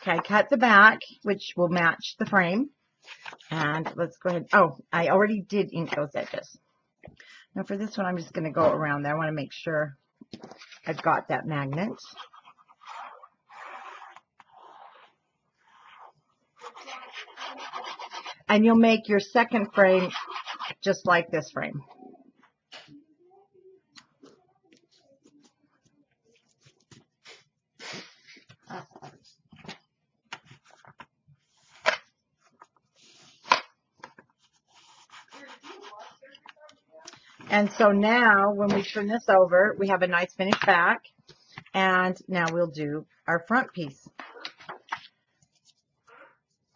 Okay, cut the back, which will match the frame. And let's go ahead. Oh, I already did ink those edges. Now for this one, I'm just going to go around there. I want to make sure I've got that magnet. And you'll make your second frame just like this frame. And so now when we turn this over, we have a nice finished back. And now we'll do our front piece.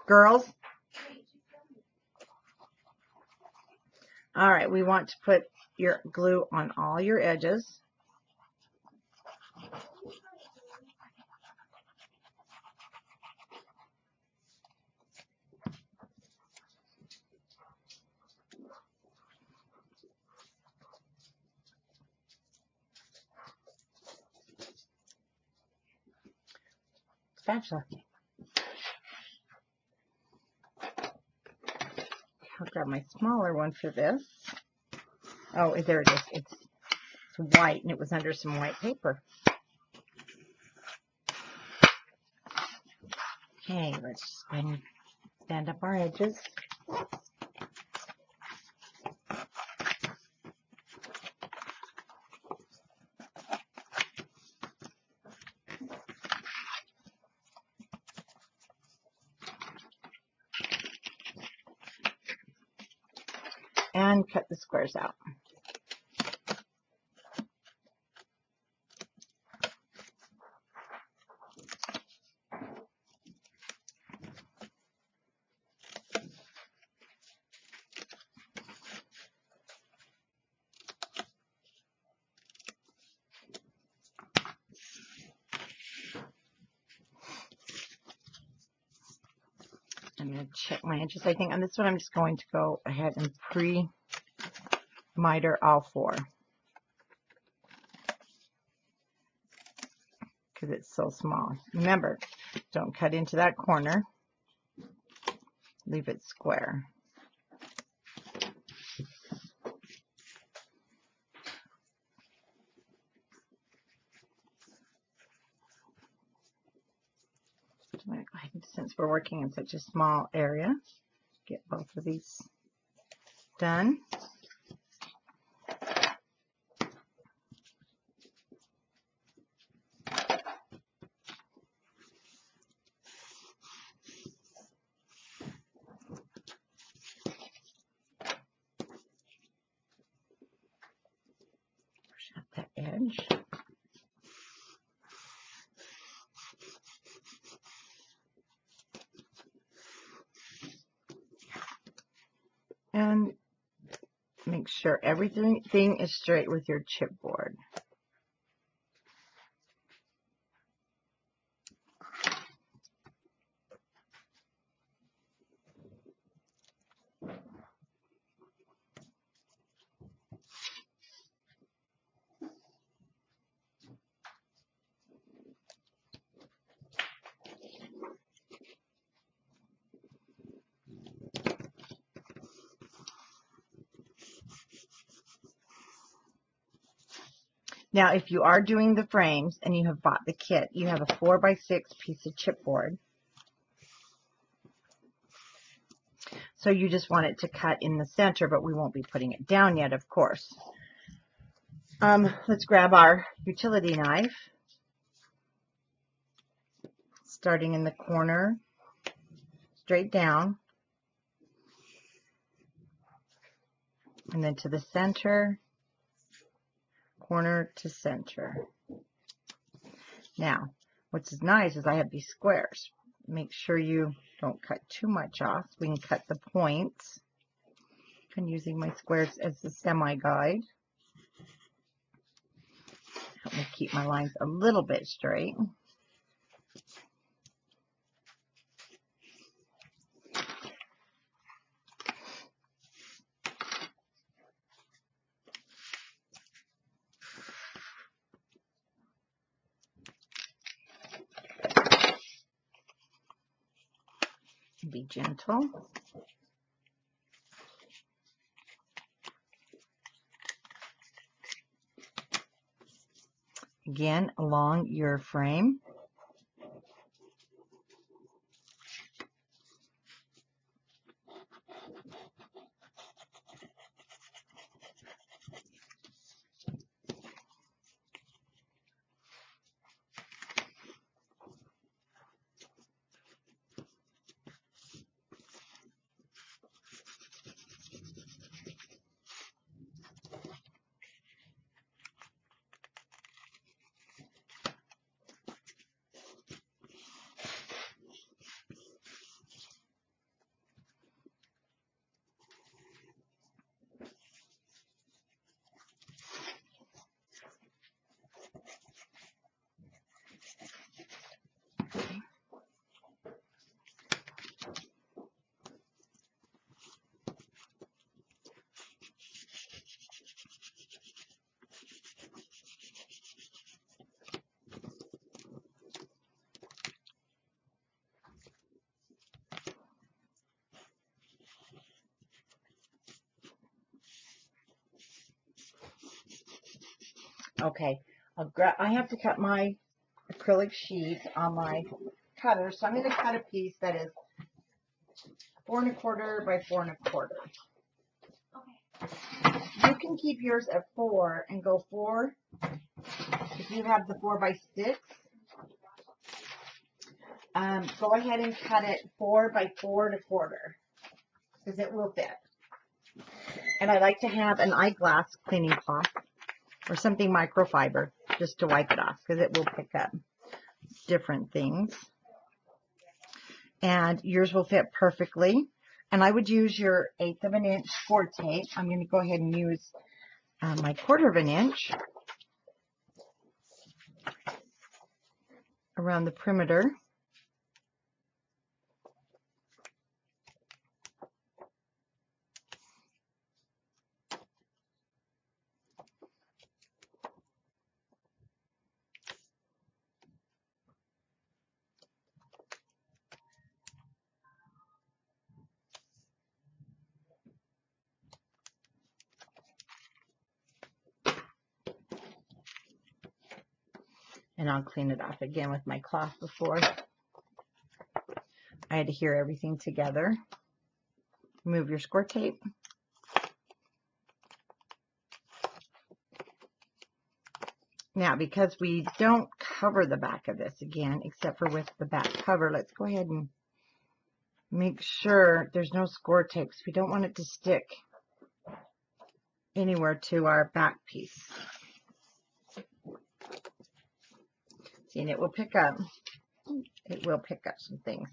Girls? All right, we want to put your glue on all your edges. Spatula. I'll grab my smaller one for this. Oh, there it is. It's white, and it was under some white paper. Okay, let's just go ahead and stand up our edges. And cut the squares out. I'm going to check my edges. I think on this one I'm just going to go ahead and pre-miter all four because it's so small. Remember, don't cut into that corner. Leave it square. Since we're working in such a small area, get both of these done. Push out that edge. And make sure everything is straight with your chipboard. Now, if you are doing the frames and you have bought the kit, you have a 4x6 piece of chipboard. So you just want it to cut in the center, but we won't be putting it down yet, of course. Let's grab our utility knife, starting in the corner, straight down, and then to the center, corner to center. Now, what's nice is I have these squares. Make sure you don't cut too much off. We can cut the points. I'm using my squares as the semi-guide. Help me keep my lines a little bit straight. gentle. Again, along your frame. Okay, I have to cut my acrylic sheet on my cutter, so I'm going to cut a piece that is 4 1/4 by 4 1/4. Okay. You can keep yours at 4 and go 4. If you have the 4 by 6, go ahead and cut it 4 by 4 1/4 because it will fit. And I like to have an eyeglass cleaning cloth or something microfiber just to wipe it off because it will pick up different things. And yours will fit perfectly. And I would use your 1/8 of an inch score tape. I'm going to go ahead and use my 1/4 of an inch around the perimeter. And I'll clean it off again with my cloth before. I had to hear everything together. Remove your score tape. Now, because we don't cover the back of this again, except for with the back cover, let's go ahead and make sure there's no score tapes. We don't want it to stick anywhere to our back piece. See, and it will pick up some things.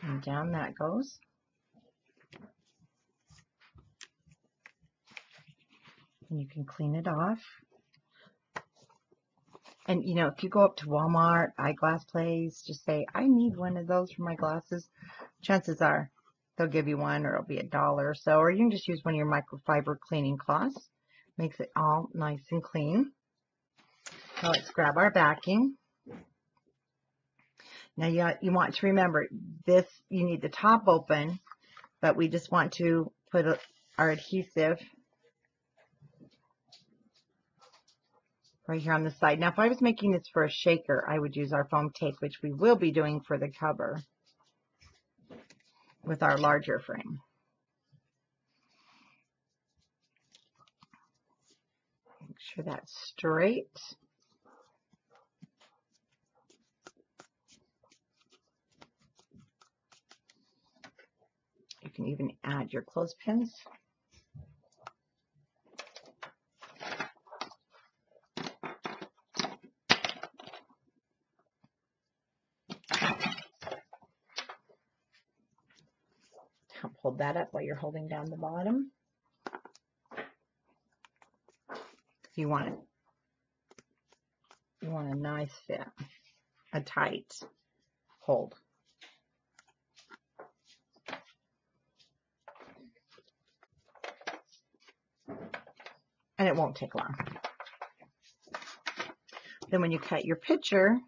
And down that goes. And you can clean it off. And, you know, if you go up to Walmart, eyeglass place, just say, I need one of those for my glasses. Chances are they'll give you one, or it'll be $1 or so. Or you can just use one of your microfiber cleaning cloths. Makes it all nice and clean. Now let's grab our backing. Now you want to remember this, you need the top open, but we just want to put our adhesive right here on the side. Now if I was making this for a shaker, I would use our foam tape, which we will be doing for the cover with our larger frame. Make sure that's straight. You can even add your clothespins. Hold that up while you're holding down the bottom. You want a nice fit, a tight hold. And it won't take long. Then when you cut your picture,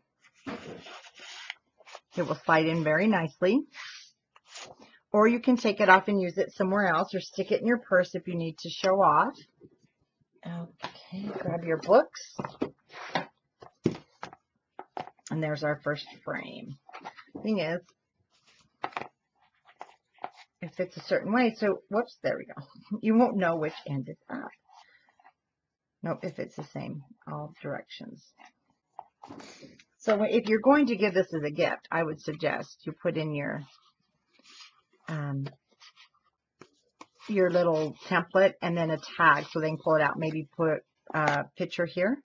it will slide in very nicely. Or you can take it off and use it somewhere else, or stick it in your purse if you need to show off. Okay, grab your books. And there's our first frame. Thing is, it fits a certain way. So, whoops, there we go. You won't know which end is up. Nope, if it's the same, all directions. So if you're going to give this as a gift, I would suggest you put in your little template and then a tag so they can pull it out. Maybe put a picture here.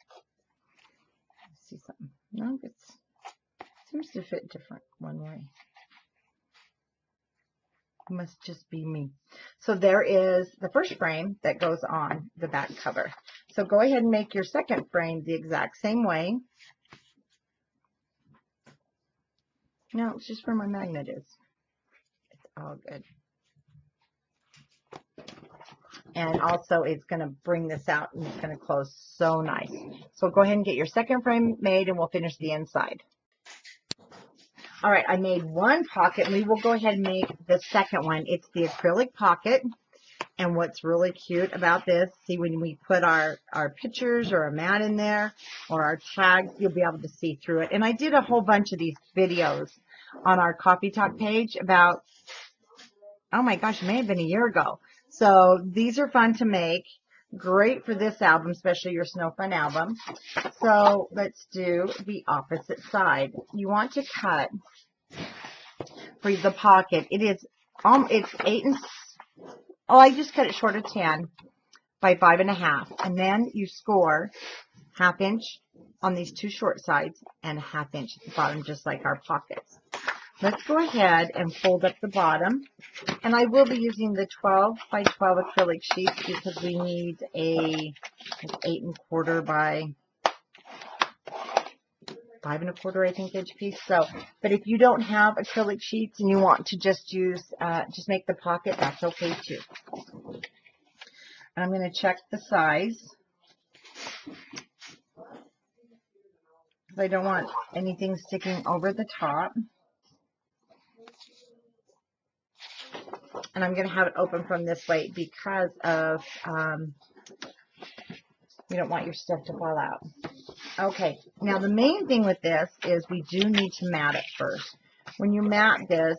Let's see something. No, it seems to fit different one way. It must just be me. So there is the first frame that goes on the back cover. So go ahead and make your second frame the exact same way. No, it's just where my magnet is. It's all good. And also it's going to bring this out and it's going to close so nice. So go ahead and get your second frame made and we'll finish the inside. All right, I made one pocket and we will go ahead and make the second one. It's the acrylic pocket. And what's really cute about this, see when we put our pictures or a mat in there or our tags, you'll be able to see through it. And I did a whole bunch of these videos on our Coffee Talk page about, oh my gosh, it may have been a year ago. So these are fun to make. Great for this album, especially your Snow Fun album. So let's do the opposite side. You want to cut for the pocket. It's 8 and I just cut it short of 10 by 5.5, and then you score 1/2 inch on these two short sides and 1/2 inch at the bottom, just like our pockets. Let's go ahead and fold up the bottom, and I will be using the 12 by 12 acrylic sheets because we need a 8 1/4 by 5 1/4, I think, inch piece. So, but if you don't have acrylic sheets and you want to just use, just make the pocket, that's okay too. And I'm going to check the size because I don't want anything sticking over the top. And I'm going to have it open from this way because of, you don't want your stuff to fall out. Okay, now the main thing with this is we do need to mat it first. When you mat this,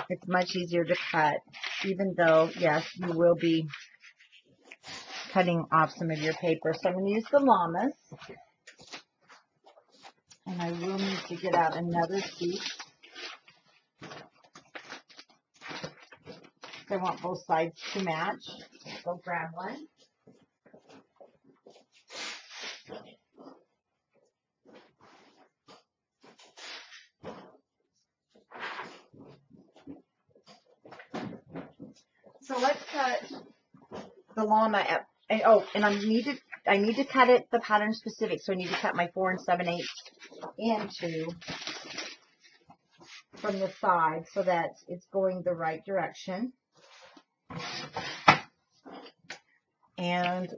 it's much easier to cut, even though, yes, you will be cutting off some of your paper. So I'm going to use the llamas. And I will need to get out another sheet. I want both sides to match. So grab one. So let's cut the llama at, and I need to cut it the pattern specific. So I need to cut my 4 7/8 into from the side so that it's going the right direction. And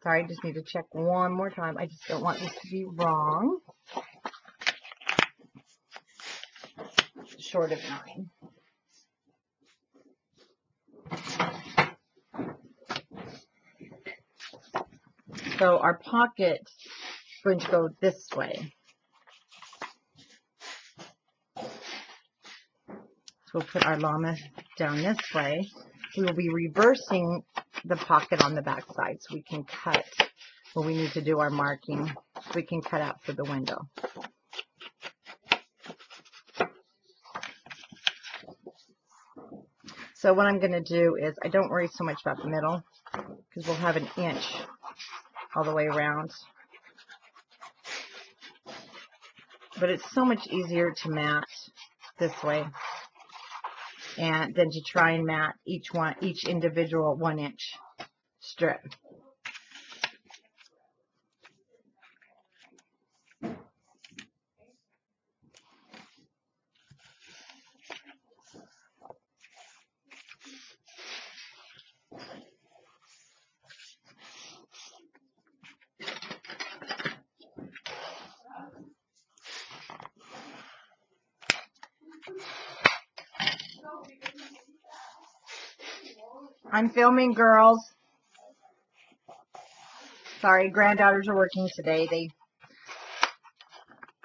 sorry, I just need to check one more time. I just don't want this to be wrong. Short of 9. So our pocket is going to go this way. So we'll put our llama down this way. We will be reversing the pocket on the back side so we can cut where we need to do our marking. So we can cut out for the window. So what I'm going to do is, I don't worry so much about the middle because we'll have 1 inch all the way around. But it's so much easier to mat this way and then to try and mat each individual 1 inch strip. I'm filming, girls. Sorry, granddaughters are working today.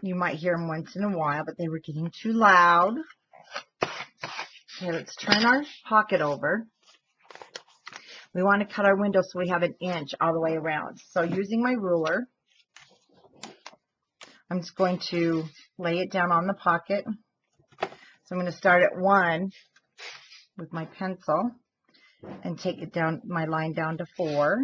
You might hear them once in a while, but they were getting too loud. Okay, let's turn our pocket over. We want to cut our window so we have an inch all the way around. So using my ruler, I'm just going to lay it down on the pocket. So I'm going to start at 1 with my pencil and take it down, my line down to 4.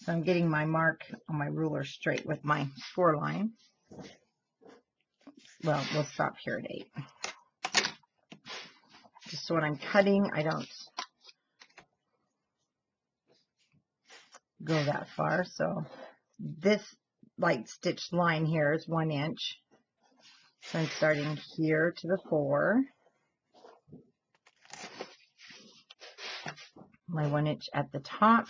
So I'm getting my mark on my ruler straight with my 4 line. Well, we'll stop here at 8. Just so when I'm cutting, I don't go that far. So this light stitched line here is 1 inch. So I'm starting here to the 4. My 1 inch at the top.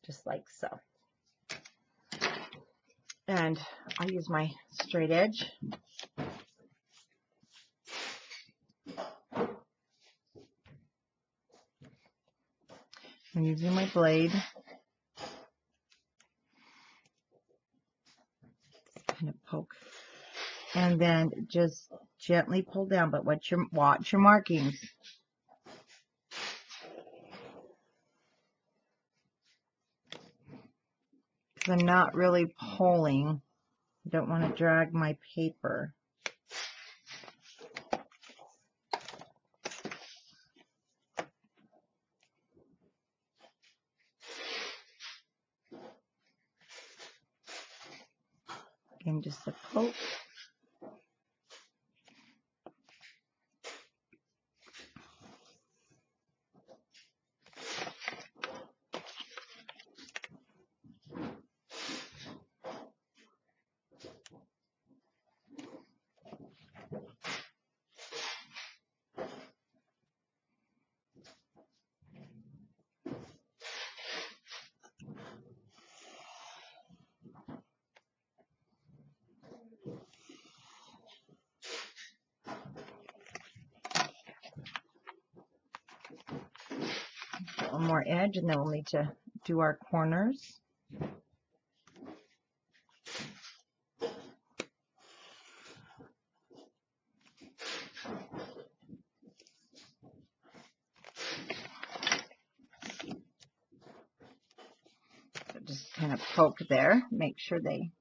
Just like so. And I use my straight edge. I'm using my blade. Kind of poke. And then just gently pull down, but watch your markings. Because I'm not really pulling. I don't want to drag my paper. Again, just a poke. One more edge, and then we'll need to do our corners. So just kind of poke there, make sure they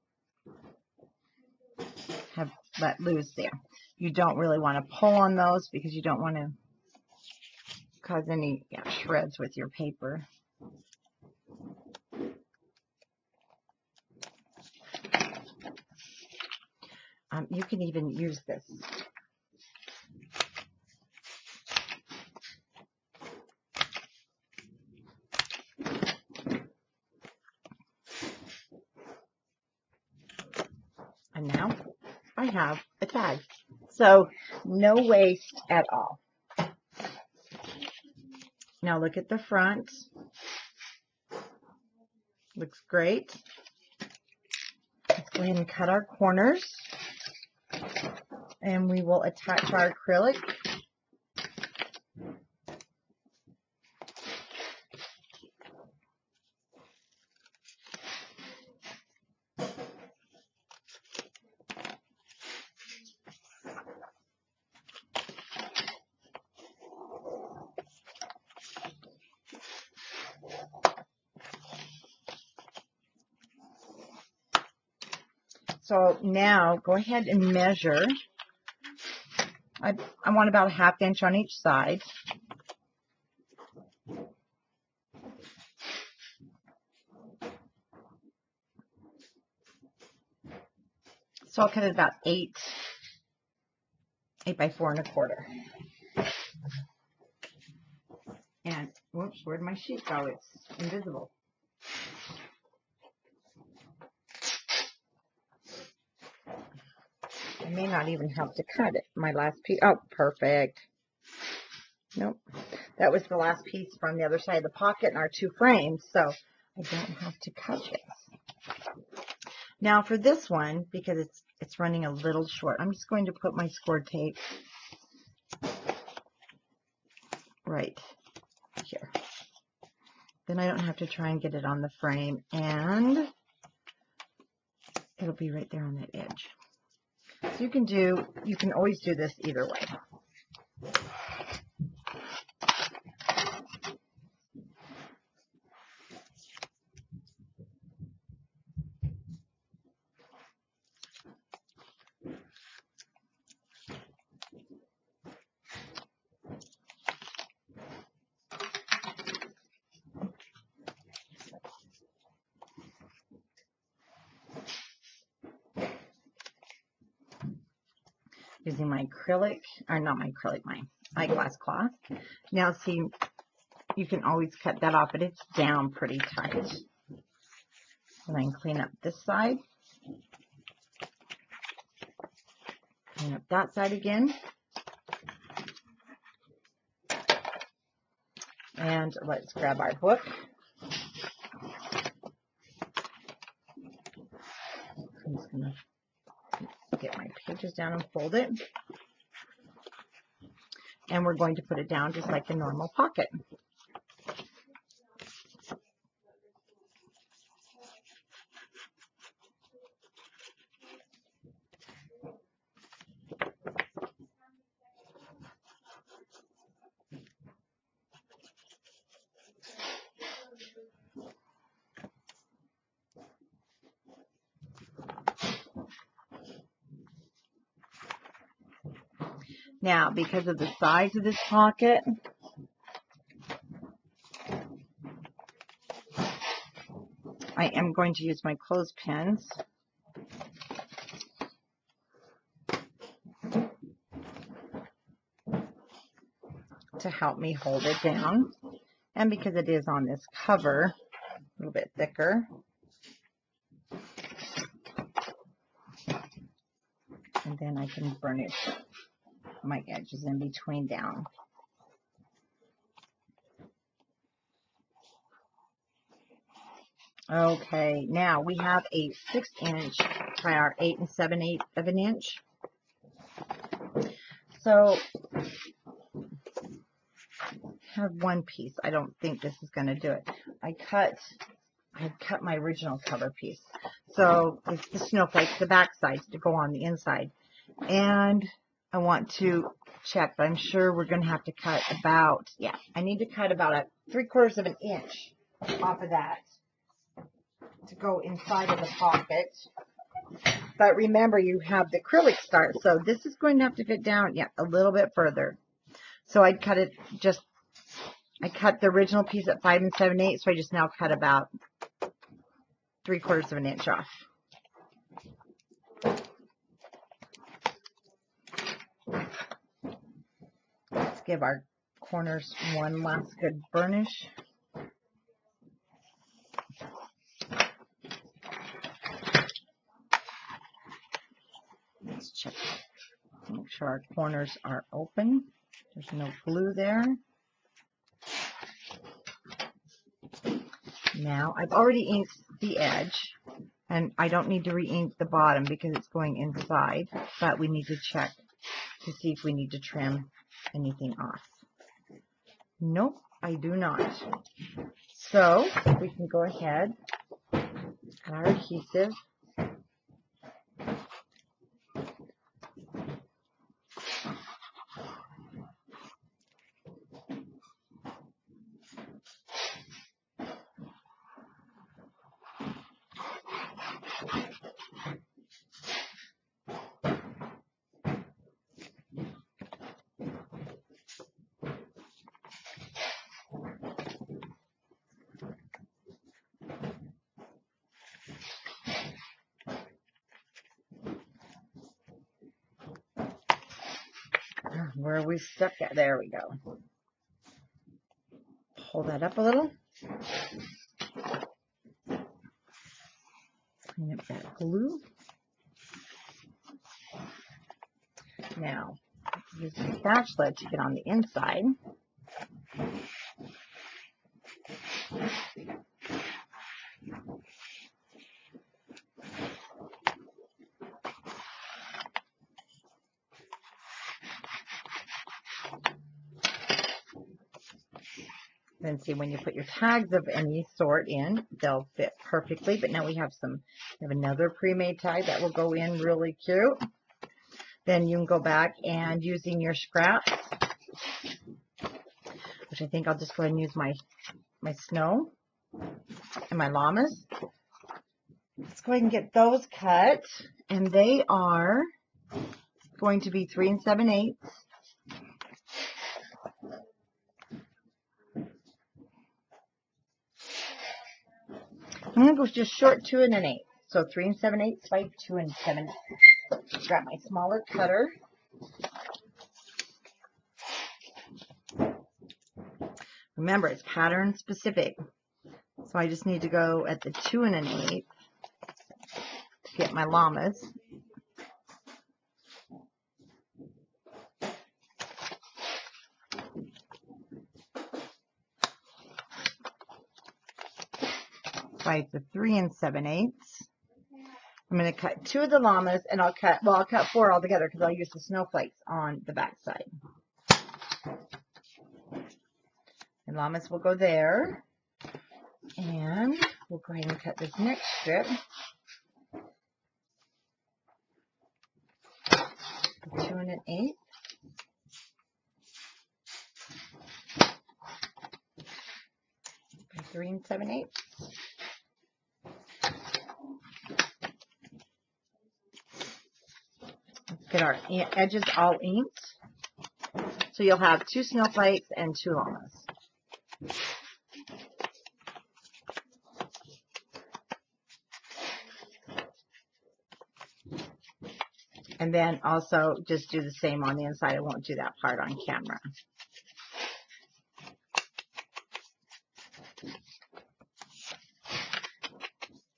have let loose there. You don't really want to pull on those because you don't want to cause any shreds with your paper. You can even use this. And now I have a tag. So no waste at all. Now look at the front. Looks great. Let's go ahead and cut our corners. And we will attach our acrylic. So now go ahead and measure. I want about a 1/2 inch on each side. So I'll cut it about 8 by 4 1/4. Whoops, where'd my sheet go? It's invisible. I may not even have to cut it. My last piece. Oh, perfect. Nope. That was the last piece from the other side of the pocket in our two frames, so I don't have to cut it. Now for this one, because it's running a little short, I'm just going to put my score tape right here. Then I don't have to try and get it on the frame, and it'll be right there on that edge. So you can always do this either way. Using my acrylic, or not my acrylic, my eyeglass cloth. Now see, you can always cut that off, but it's down pretty tight. And I can clean up this side. Clean up that side again. And let's grab our book. I'm just going to get my pages down and fold it. And we're going to put it down just like a normal pocket. Now, because of the size of this pocket, I am going to use my clothespins to help me hold it down. And because it is on this cover, a little bit thicker, and then I can burnish my edges in between down. Okay, now we have a 6" by our 8 7/8 of an inch. So I have one piece. I don't think this is going to do it. I had cut my original cover piece. So it's the snowflakes, the back sides to go on the inside. And I want to check, but I'm sure we're going to have to cut about, yeah, I need to cut about a 3/4 of an inch off of that to go inside of the pocket. But remember, you have the acrylic start, so this is going to have to fit down, yeah, a little bit further. So I'd cut it just, I cut the original piece at 5 7/8, so I just now cut about 3/4 of an inch off. Let's give our corners one last good burnish. Let's check, make sure our corners are open. There's no glue there. Now, I've already inked the edge, and I don't need to re-ink the bottom because it's going inside, but we need to check to see if we need to trim anything off. Nope, I do not. So, we can go ahead, got our adhesive. Where are we stuck at? There we go. pull that up a little. Clean up that glue. Now, use the spatula to get on the inside. Then see, when you put your tags of any sort in, they'll fit perfectly. But now we have another pre-made tag that will go in really cute. Then you can go back and using your scraps, which I think I'll just go ahead and use my snow and my llamas. Let's go ahead and get those cut. And they are going to be 3 7/8. I'm going to go just short 2 1/8. So 3 7/8 by 2 7/8. Grab my smaller cutter. Remember, it's pattern specific. So I just need to go at the 2 1/8 to get my llamas. By the 3 7/8. I'm going to cut 2 of the llamas, and I'll cut 4 altogether because I'll use the snowflakes on the back side. And llamas will go there. And we'll go ahead and cut this next strip. 2 1/8. By 3 7/8. Get our edges all inked. So you'll have 2 snowflakes and 2 llamas. And then also just do the same on the inside. I won't do that part on camera.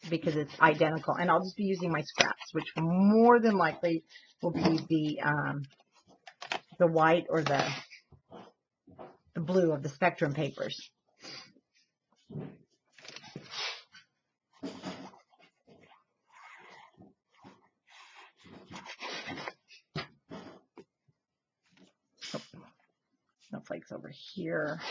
Because it's identical. And I'll just be using my scraps, which more than likely will be the white or the blue of the Spectrum papers. Oh, snowflakes over here.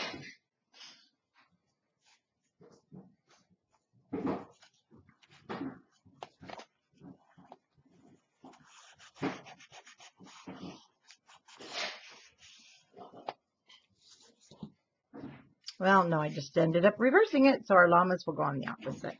Well, no, I just ended up reversing it, so our llamas will go on the opposite.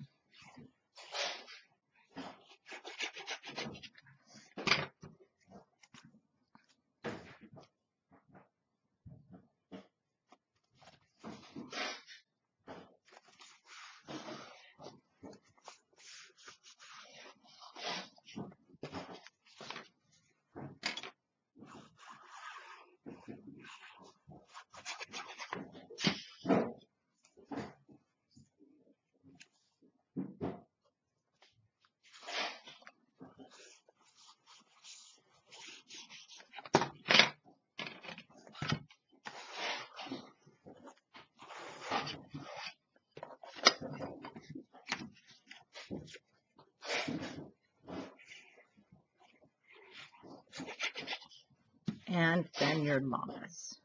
And then your llamas.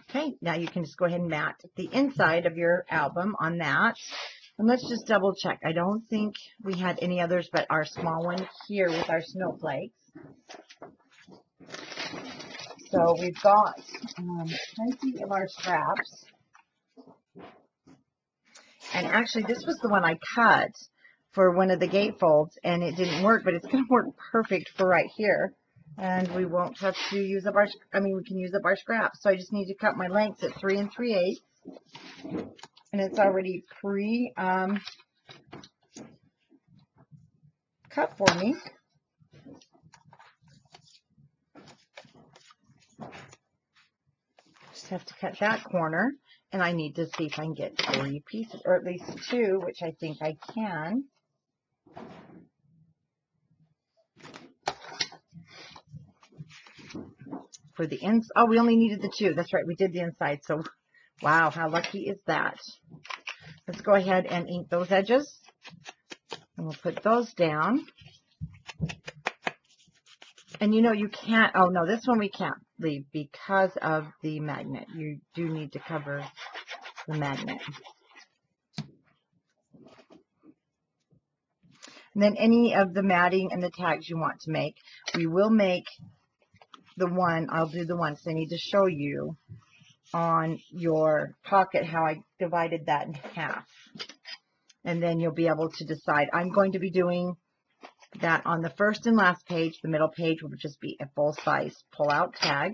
Okay, now you can just go ahead and mat the inside of your album on that. And let's just double check. I don't think we had any others but our small one here with our snowflakes. So we've got plenty of our scraps. And actually, this was the one I cut for one of the gatefolds, and it didn't work, but it's going to work perfect for right here. And we won't have to use up we can use up our scraps. So I just need to cut my lengths at 3 3/8. And it's already cut for me. Just have to cut that corner, and I need to see if I can get 3 pieces, or at least 2, which I think I can. For the ins, oh, we only needed the 2. That's right, we did the inside. So, wow, how lucky is that? Let's go ahead and ink those edges, and we'll put those down. And you know, you can't, oh no, this one we can't leave because of the magnet. You do need to cover the magnet. And then any of the matting and the tags you want to make, we will make the one, I'll do the one, so I need to show you on your pocket how I divided that in half. And then you'll be able to decide. I'm going to be doing that on the first and last page. The middle page will just be a full-size pull-out tag.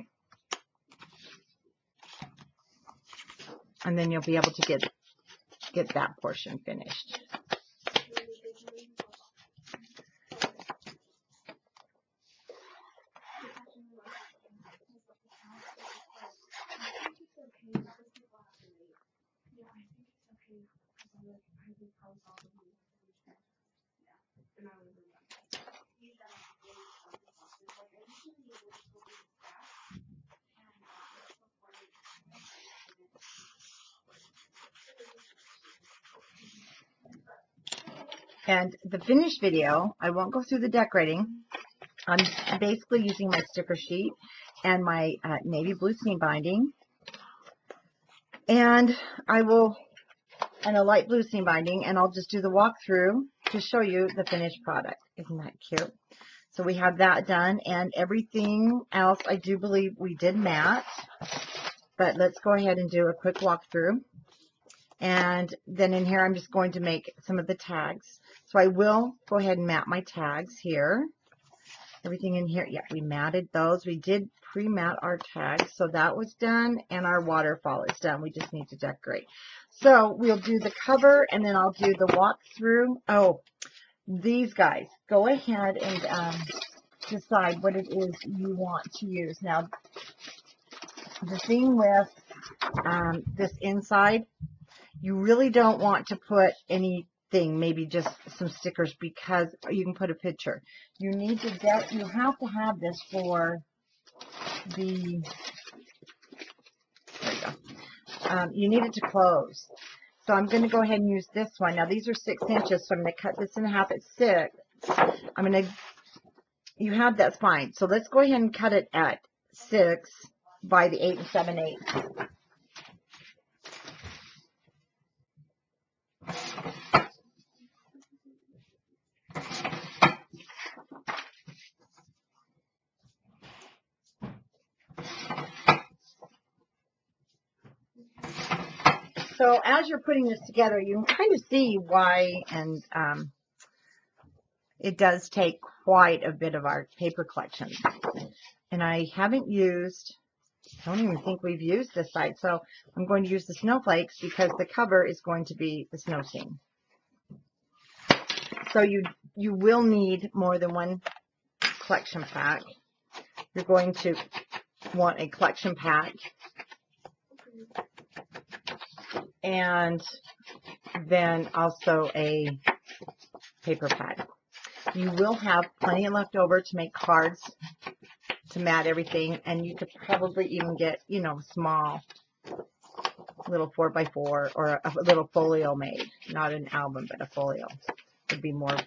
And then you'll be able to get that portion finished. And the finished video, I won't go through the decorating. I'm basically using my sticker sheet and my navy blue seam binding. And a light blue seam binding, and I'll just do the walkthrough to show you the finished product. Isn't that cute? So we have that done, and everything else I do believe we did matte. But let's go ahead and do a quick walkthrough. And then in here, I'm just going to make some of the tags. So I will go ahead and matte my tags here. Everything in here, yeah, we matted those. We did pre-matte our tags, so that was done, and our waterfall is done. We just need to decorate. So we'll do the cover, and then I'll do the walkthrough. Oh, these guys, go ahead and decide what it is you want to use. Now, the thing with this inside, you really don't want to put anything, maybe just some stickers, because you can put a picture. You need to you have to have this for the, there you go. You need it to close. So I'm going to go ahead and use this one. Now these are 6 inches, so I'm going to cut this in half at 6. I'm going to, you have, that's fine. So let's go ahead and cut it at 6 by the 8 7/8. So as you're putting this together, you can kind of see why, and it does take quite a bit of our paper collection. And I haven't used, I don't even think we've used this side, so I'm going to use the snowflakes because the cover is going to be the snow scene. So you will need more than one collection pack. You're going to want a collection pack, and then also a paper pack. You will have plenty left over to make cards, to mat everything, and you could probably even get, you know, small little 4x4 or a little folio made. Not an album, but a folio. Would be more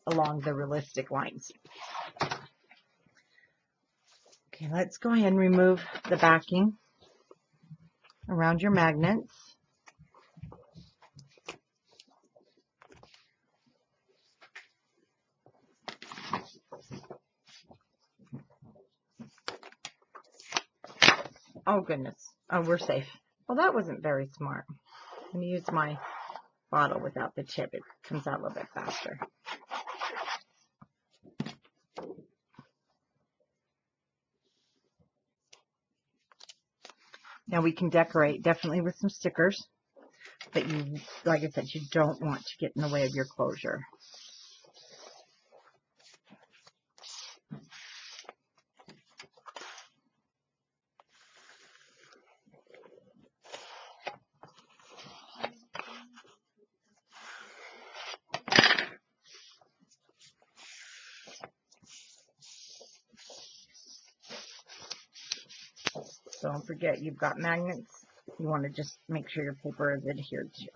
along the realistic lines. Okay, let's go ahead and remove the backing around your magnets. Oh goodness. Oh, we're safe. Well, that wasn't very smart. I'm going to use my bottle without the tip. It comes out a little bit faster. Now we can decorate definitely with some stickers, but you, like I said, you don't want to get in the way of your closure. don't forget, you've got magnets. You want to just make sure your paper is adhered to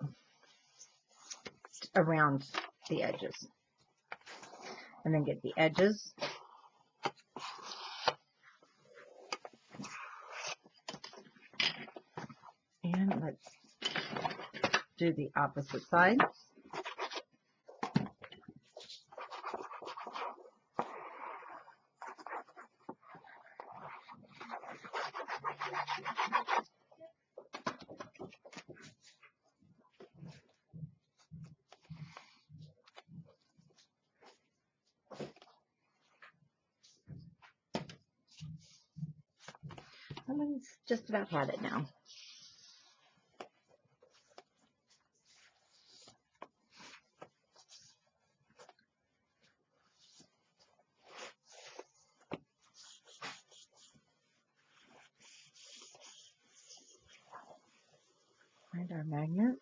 around the edges. And then get the edges. And let's do the opposite side. Someone's just about had it now. Find our magnet.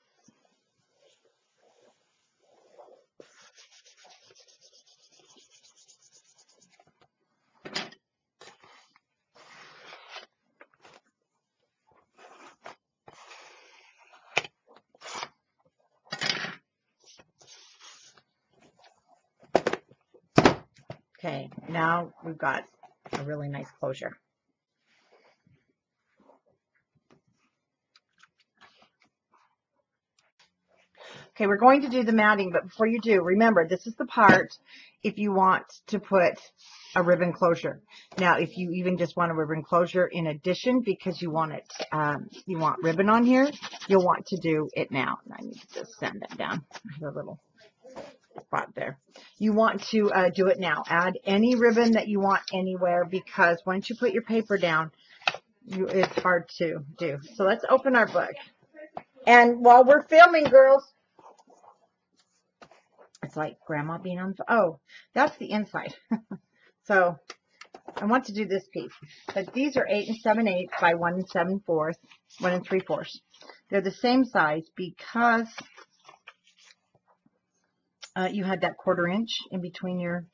Okay, now we've got a really nice closure. Okay, we're going to do the matting, but before you do, remember, this is the part if you want to put a ribbon closure. Now, if you even just want a ribbon closure in addition because you want it, you want ribbon on here, you'll want to do it now. I need to just sand that down. I have a little spot there. You want to do it now. Add any ribbon that you want anywhere because once you put your paper down, it's hard to do. So let's open our book. And while we're filming, girls, it's like grandma being on, oh, that's the inside. So I want to do this piece. But these are 8 7/8 by 1 7/4, 1 3/4. They're the same size because you had that 1/4 inch in between your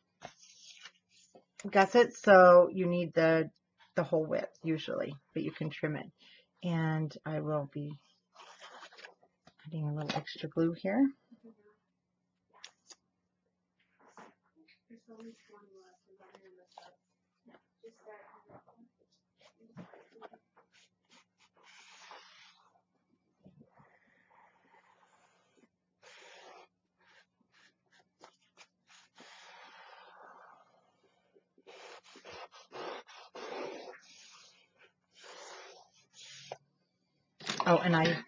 gussets, so you need the whole width usually, but you can trim it. And I will be adding a little extra glue here. Oh, and I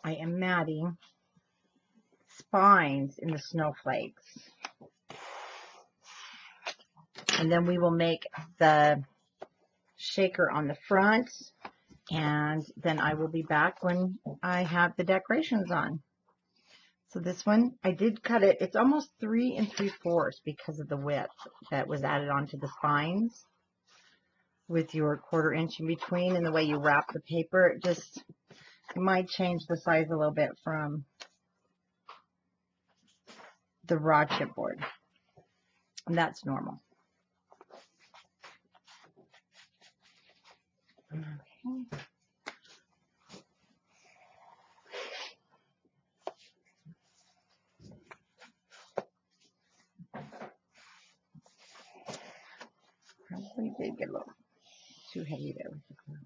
am matting spines in the snowflakes. And then we will make the shaker on the front, and then I will be back when I have the decorations on. So this one, I did cut it. It's almost 3 3/4 because of the width that was added onto the spines with your 1/4 inch in between, and the way you wrap the paper, it just might change the size a little bit from the raw chipboard, and that's normal. Okay. Probably did get a little too heavy there with the glue.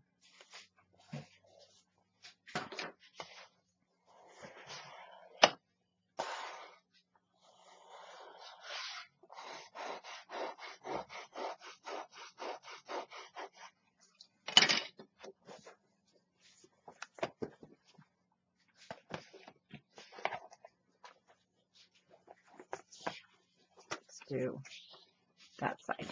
Let's do that side.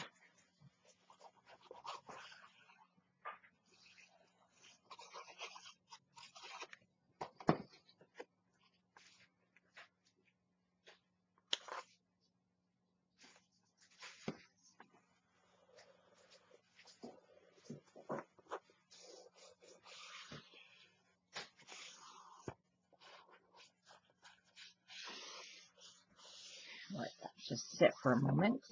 Let that just sit for a moment,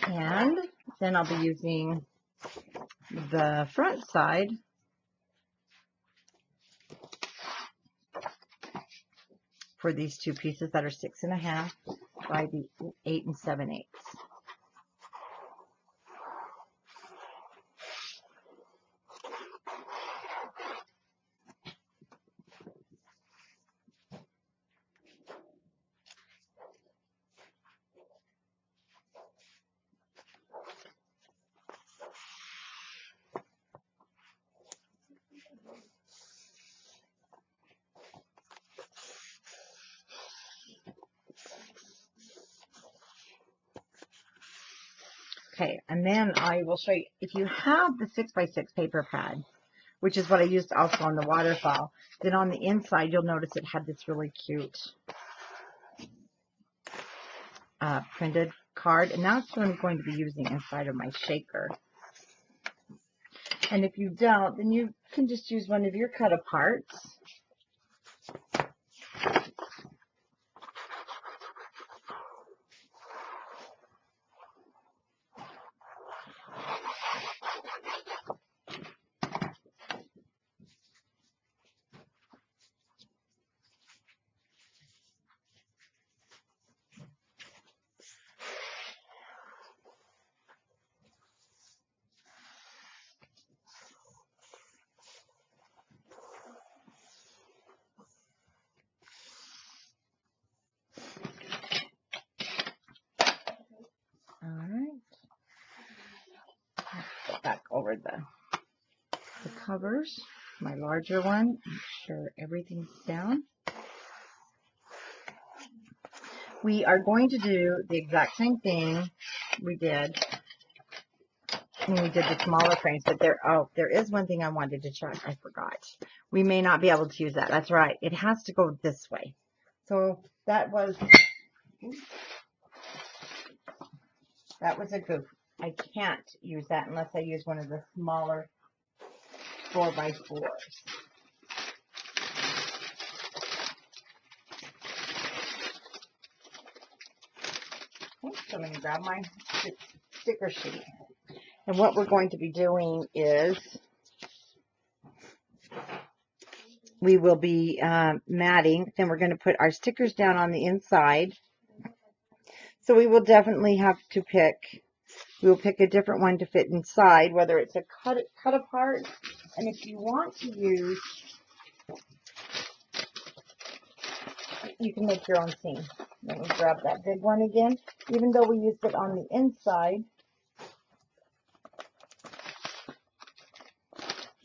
and then I'll be using the front side for these two pieces that are 6.5 by the 8 7/8. Okay, and then I will show you, if you have the 6x6 paper pad, which is what I used also on the waterfall, then on the inside you'll notice it had this really cute printed card, and that's what I'm going to be using inside of my shaker. And if you don't, then you can just use one of your cut aparts. Back over the covers, my larger one, make sure everything's down. We are going to do the exact same thing we did when we did the smaller frames, but there is one thing I wanted to check. I forgot. We may not be able to use that. That's right. It has to go this way. So that was a goof. I can't use that unless I use one of the smaller 4x4s. Okay, so I'm going to grab my sticker sheet. And what we're going to be doing is we will be matting. Then we're going to put our stickers down on the inside. So we will definitely have to pick. We'll pick a different one to fit inside, whether it's a cut apart. And if you want to use, you can make your own seam. Let me grab that big one again. Even though we used it on the inside,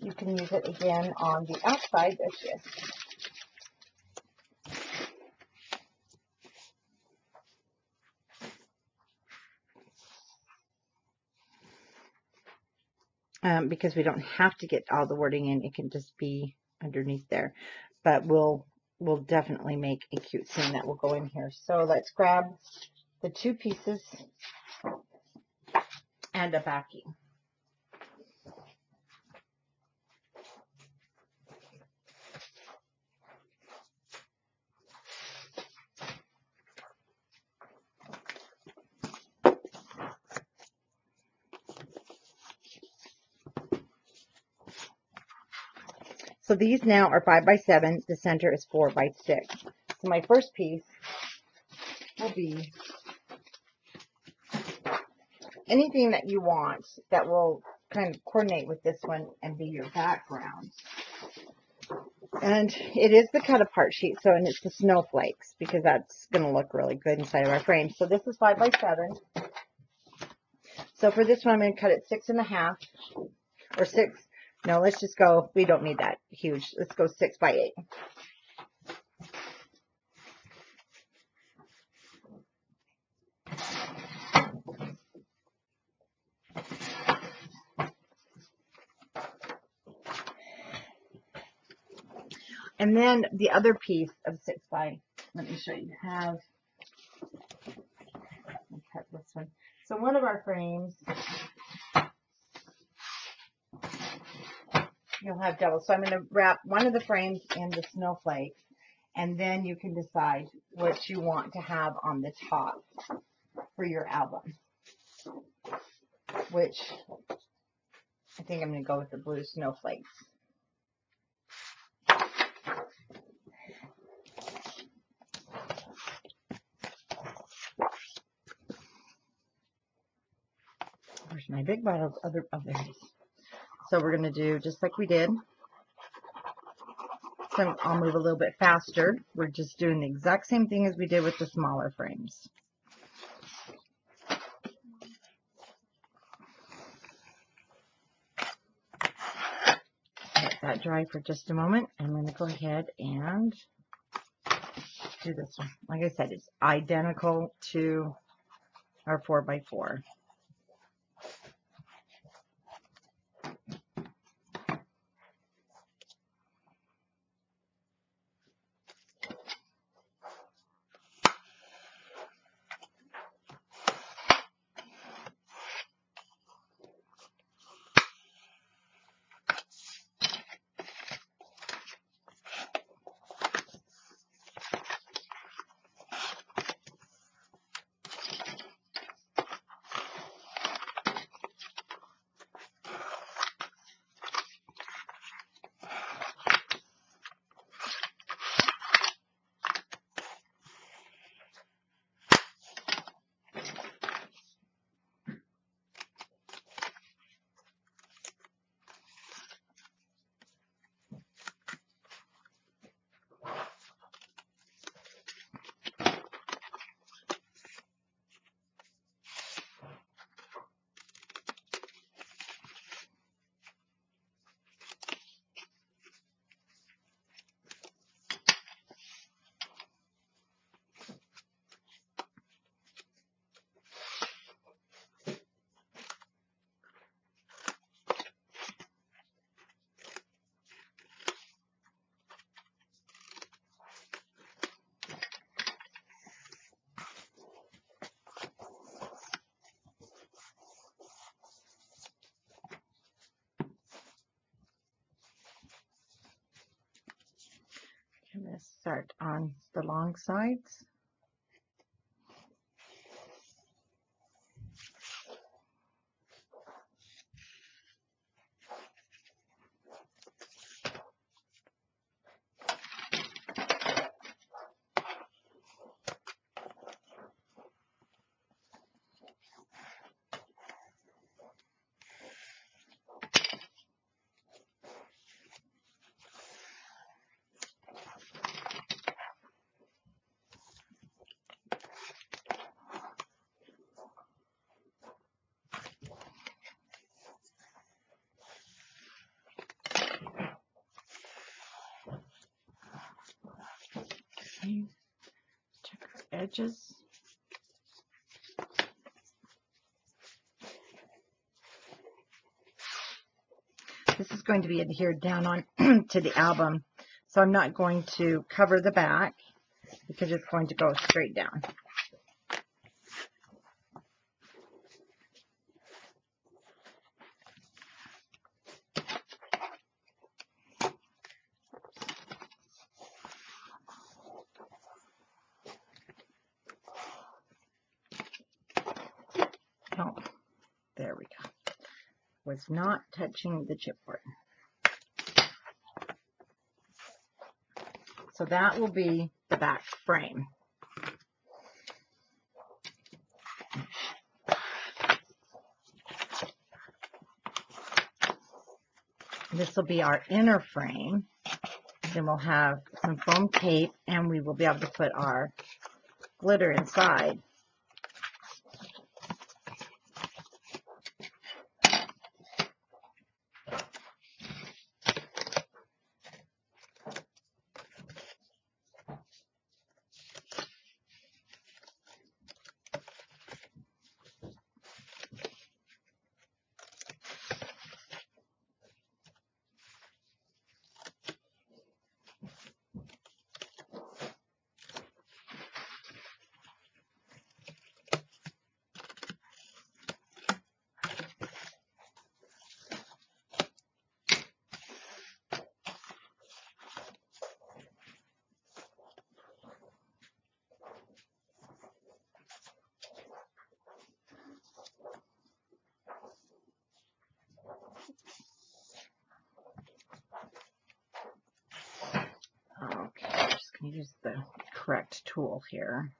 you can use it again on the outside of this. Because we don't have to get all the wording in, it can just be underneath there. But we'll definitely make a cute seam that will go in here. So let's grab the two pieces and a backing. So these now are 5x7. The center is 4x6. So my first piece will be anything that you want that will kind of coordinate with this one and be your background. And it is the cut apart sheet, so, and it's the snowflakes, because that's going to look really good inside of our frame. So this is 5x7. So for this one, I'm going to cut it 6.5 or 6. No, let's just go, we don't need that huge. Let's go 6x8. And then the other piece of 6x, let me show you, let me cut this one. So one of our frames, you'll have double. So I'm going to wrap one of the frames in the snowflake, and then you can decide what you want to have on the top for your album, which I think I'm going to go with the blue snowflakes. Where's my big bottle? Oh, there it is. So we're going to do just like we did. So I'll move a little bit faster. We're just doing the exact same thing as we did with the smaller frames. Let that dry for just a moment. I'm going to go ahead and do this one. Like I said, it's identical to our 4x4. I'm going to start on the long sides. Check our edges. This is going to be adhered down on to the album, so I'm not going to cover the back because it's going to go straight down. Oh, there we go. Was not touching the chipboard. So that will be the back frame. This will be our inner frame. Then we'll have some foam tape and we will be able to put our glitter inside. Okay, I'm just going to use the correct tool here.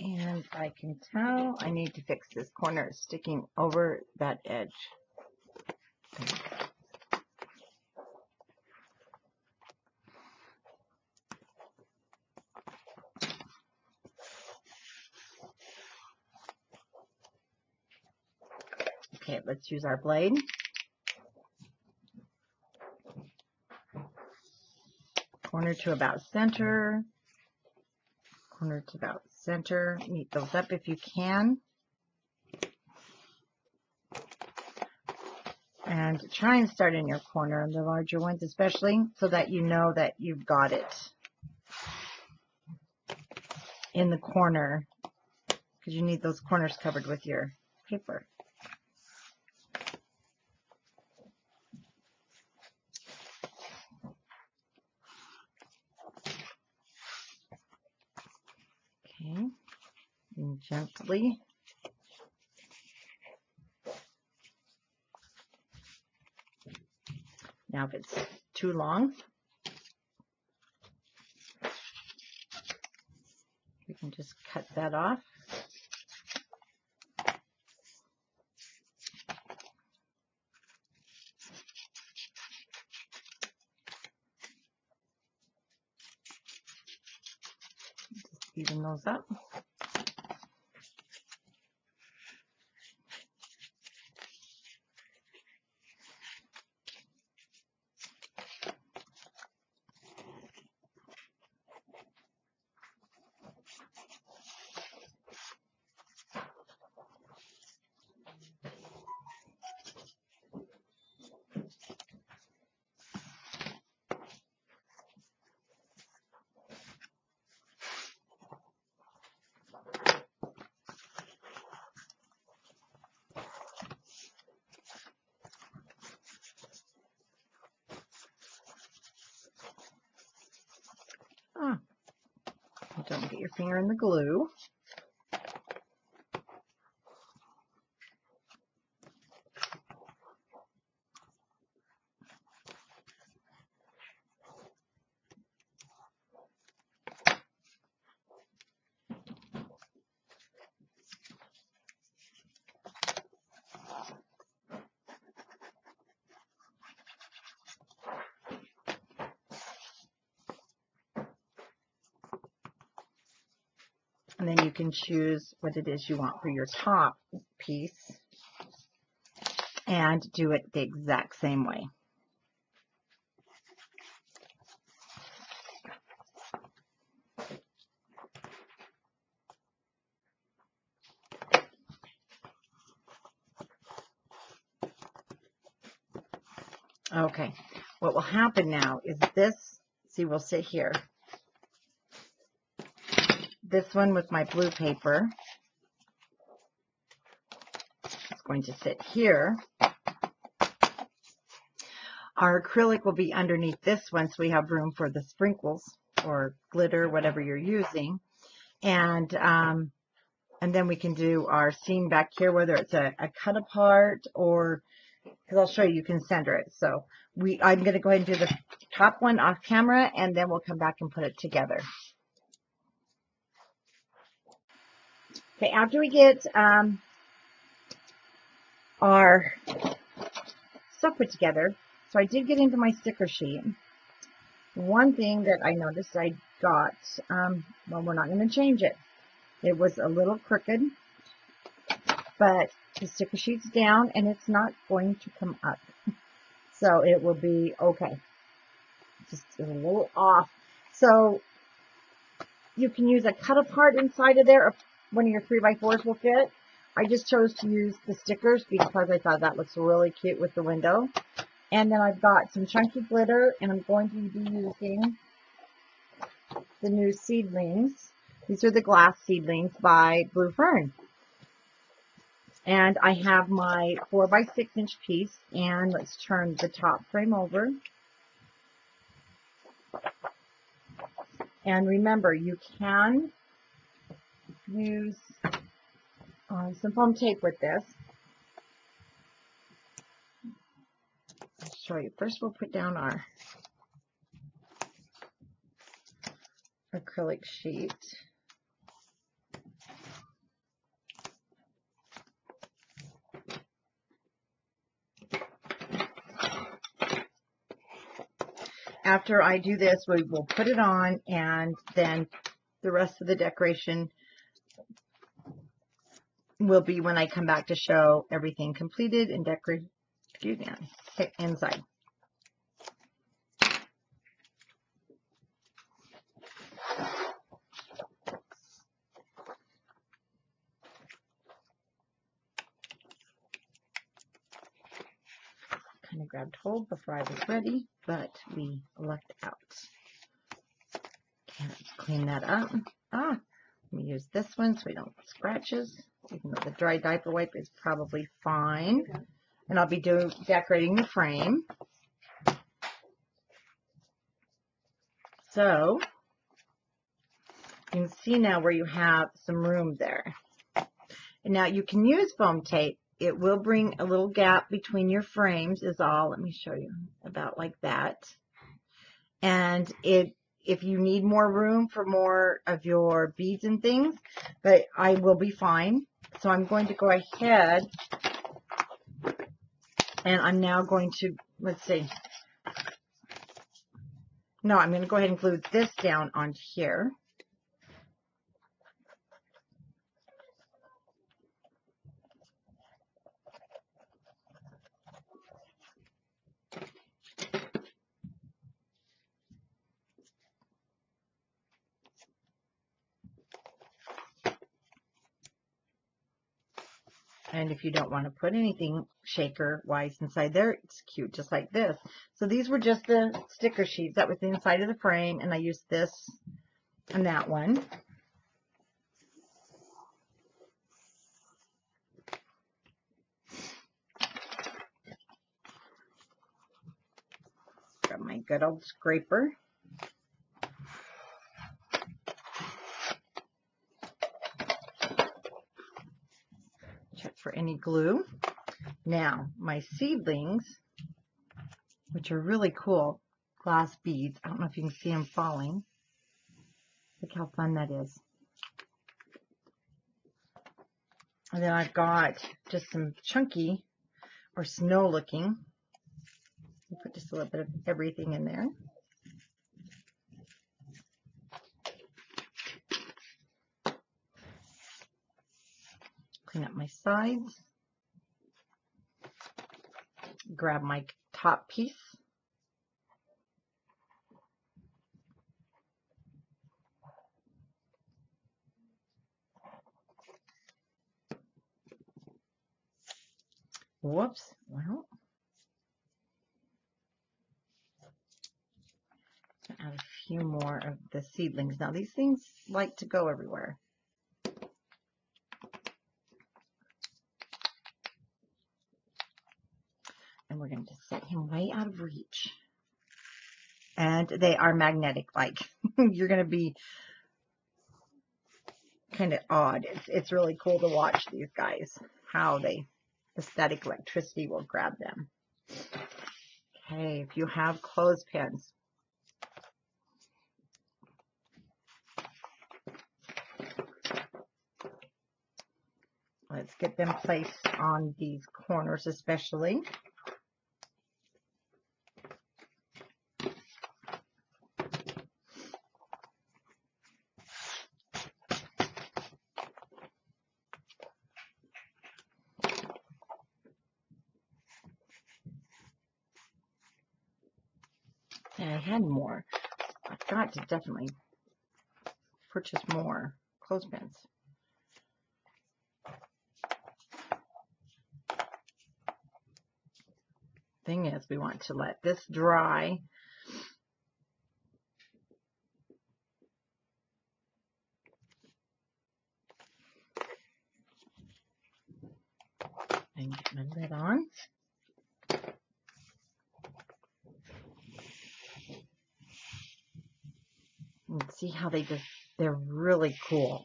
And I can tell I need to fix this corner sticking over that edge. Okay, let's use our blade. Corner to about center. Corner to about center. Meet those up if you can. And try and start in your corner, the larger ones especially, so that you know that you've got it in the corner, because you need those corners covered with your paper. Okay, and gently. Now if it's too long, we can just cut that off. Just even those up. Ah, don't get your finger in the glue. And then you can choose what it is you want for your top piece and do it the exact same way. Okay, what will happen now is this, see, we'll sit here. This one with my blue paper is going to sit here. Our acrylic will be underneath this one, so we have room for the sprinkles or glitter, whatever you're using. And then we can do our scene back here, whether it's a cut apart or, because I'll show you, you can center it. So I'm going to go ahead and do the top one off camera, and then we'll come back and put it together. Okay, after we get our stuff put together, so I did get into my sticker sheet. One thing that I noticed I got, well, we're not going to change it. It was a little crooked, but the sticker sheet's down and it's not going to come up. So it will be okay. Just a little off. So you can use a cut apart inside of there if one of your 3x4s will fit. I just chose to use the stickers because I thought that looks really cute with the window. And then I've got some chunky glitter, and I'm going to be using the new seedlings. These are the glass seedlings by Blue Fern. And I have my 4x6 inch piece, and let's turn the top frame over. And remember, you can use some foam tape with this. I'll show you. First, we'll put down our acrylic sheet. after I do this, we will put it on, and then the rest of the decoration will be when I come back to show everything completed and decorated. Excuse me, inside. Kind of grabbed hold before I was ready, but we lucked out. Okay, let's clean that up. Let me use this one so we don't get scratches, even though the dry diaper wipe is probably fine. Okay. And I'll be decorating the frame. So you can see now where you have some room there. And now you can use foam tape. It will bring a little gap between your frames is all. Let me show you about like that. And if you need more room for more of your beads and things, but I will be fine. So I'm going to go ahead and I'm now going to, let's see. No, I'm going to go ahead and glue this down on here. And if you don't want to put anything shaker-wise inside there, it's cute, just like this. So these were just the sticker sheets that was inside of the frame, and I used this and that one. Got my good old scraper. Check for any glue. Now, my seedlings, which are really cool, glass beads. I don't know if you can see them falling. Look how fun that is. And then I've got just some chunky or snow looking. We'll put just a little bit of everything in there. Clean up my sides. Grab my top piece. Whoops. Well, add a few more of the seedlings. Now these things like to go everywhere. And we're going to set him way out of reach. And they are magnetic, like you're going to be kind of odd. It's really cool to watch these guys, how the static electricity will grab them. Okay, if you have clothespins, let's get them placed on these corners especially. And I had more. I've got to definitely purchase more clothespins. Thing is, we want to let this dry. And get my lid on. And see how they're really cool.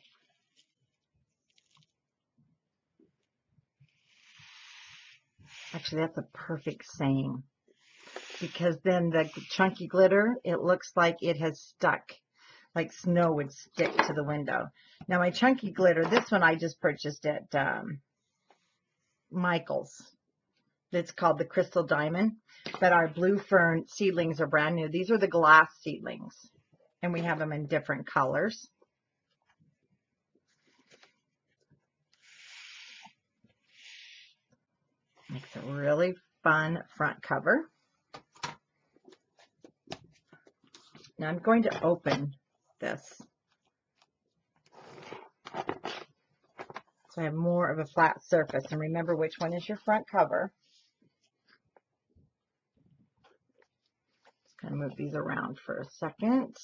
Actually, that's a perfect saying, because then the chunky glitter, it looks like it has stuck, like snow would stick to the window. Now my chunky glitter, this one I just purchased at Michael's. It's called the Crystal Diamond, but our blue fern seedlings are brand new. These are the glass seedlings, and we have them in different colors. Makes a really fun front cover. Now I'm going to open this, so I have more of a flat surface. And remember which one is your front cover. Just going to move these around for a second.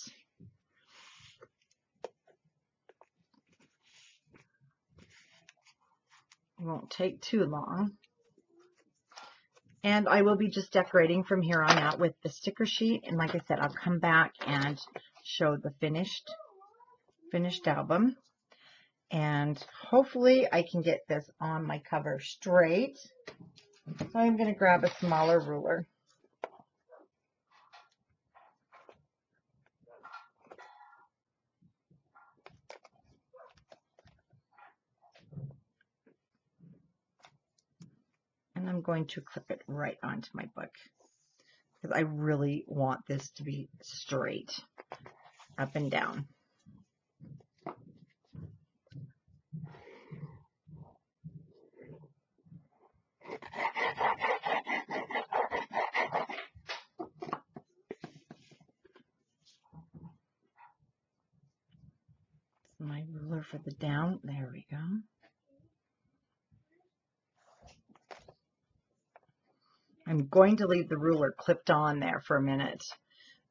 It won't take too long. And I will be just decorating from here on out with the sticker sheet. And like I said, I'll come back and show the finished album. And hopefully I can get this on my cover straight. So I'm going to grab a smaller ruler. And I'm going to clip it right onto my book, because I really want this to be straight up and down. My ruler for the down. There we go. I'm going to leave the ruler clipped on there for a minute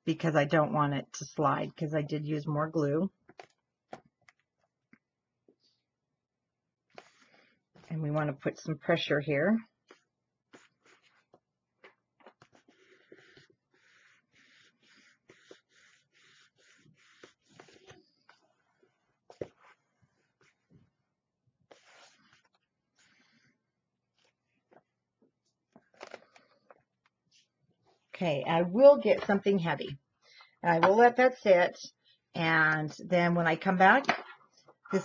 because I don't want it to slide, because I did use more glue. And we want to put some pressure here. Okay, I will get something heavy. I will let that sit, and then when I come back,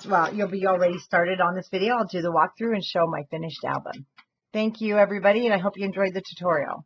well, you'll be already started on this video. I'll do the walkthrough and show my finished album. Thank you, everybody, and I hope you enjoyed the tutorial.